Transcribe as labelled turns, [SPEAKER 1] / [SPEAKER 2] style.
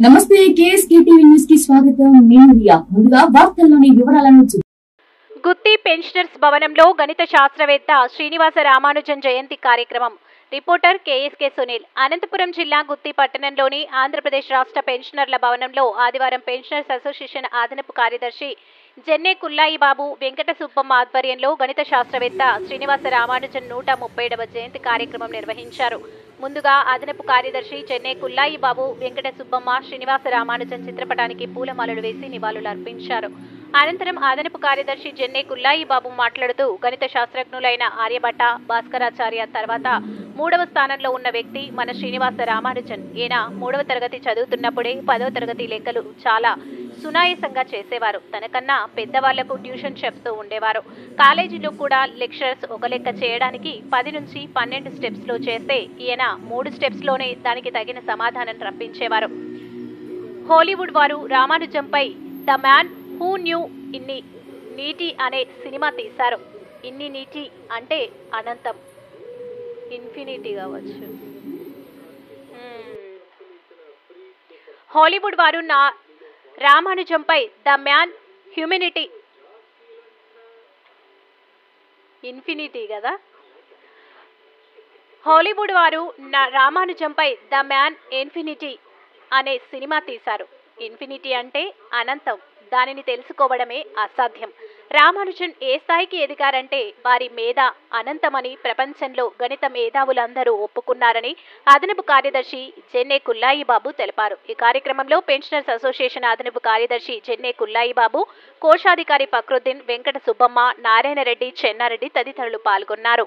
[SPEAKER 1] నమస్తే KSK TV news కి స్వాగతం. నేను రియా. ముందుగా వార్తల్లోని వివరాలను
[SPEAKER 2] గుత్తి పెన్షనర్స్ భవనంలో గణిత శాస్త్రవేత్త శ్రీనివాస రామానుజన్ జయంతి కార్యక్రమం. Reporter KSK Sunil. అనంతపురం జిల్లా గుత్తి పట్టణంలోని ఆంధ్రప్రదేశ్ రాష్ట్ర పెన్షనర్ల భవనంలో ఆదివారం పెన్షనర్స్ అసోసియేషన్ అదనపు కార్యదర్శి జెన్నే కుల్లాయి బాబు వెంకట సుబ్బమ్మ ఆధ్వర్యంలో గణిత శాస్త్రవేత్త శ్రీనివాస రామానుజన్ 137వ జయంతి కార్యక్రమం నిర్వహించారు. ముందుగా అదనపు కార్యదర్శి జెన్నే కుల్లాయి బాబు వెంకట సుబ్బమ్మ శ్రీనివాస రామానుజన్ చిత్రపటానికి పూలమాలలు వేసి నివాళులు అర్పించారు. అనంతరం అదనపు కార్యదర్శి జెన్నే కుల్లాయి బాబు మాట్లాడుతూ గణిత శాస్త్రజ్ఞులైన ఆర్యభట్ట, భాస్కరాచార్య తర్వాత 3వ స్థానంలో ఉన్న వ్యక్తి మన శ్రీనివాస రామానుజన్. ఈయన 3వ తరగతి చదువుతున్నప్పుడే 10వ తరగతి లెక్కలు చాలా సునాయాసంగా చేసేవారు. తనకన్నా పెద్దవాళ్లకు ట్యూషన్ చెప్తూ ఉండేవారు. కాలేజీలో కూడా లెక్చరర్స్ ఒక లెక్క చేయడానికి 10 నుంచి 12 స్టెప్స్లో చేస్తే ఈయన 3 స్టెప్స్లోనే దానికి తగిన సమాధానం రప్పించేవారు. హాలీవుడ్ వారు రామానుజంపై ద మ్యాన్ హూ న్యూ ఇన్ని నీటి అనే సినిమా తీశారు. ఇన్ని నీటి అంటే అనంతం, ఇన్ఫినిటీ కావచ్చు. హాలీవుడ్ వారు రామానుజంపై ద మ్యాన్ హ్యూమినిటీ ఇన్ఫినిటీ కదా. హాలీవుడ్ వారు రామానుజంపై ద మ్యాన్ ఇన్ఫినిటీ అనే సినిమా తీశారు. ఇన్ఫినిటీ అంటే అనంతం, దానిని తెలుసుకోవడమే అసాధ్యం. రామానుజన్ ఏ స్థాయికి ఎదిగారంటే వారి మేధ అనంతమని ప్రపంచంలో గణిత మేధావులందరూ ఒప్పుకున్నారని అదనపు కార్యదర్శి జెన్నే కుల్లాయి బాబు తెలిపారు. ఈ కార్యక్రమంలో పెన్షనర్స్ అసోసియేషన్ అదనపు కార్యదర్శి జెన్నే కుల్లాయి బాబు, కోశాధికారి ఫక్రుద్దీన్, వెంకట సుబ్బమ్మ, నారాయణ రెడ్డి, చెన్నారెడ్డి తదితరులు పాల్గొన్నారు.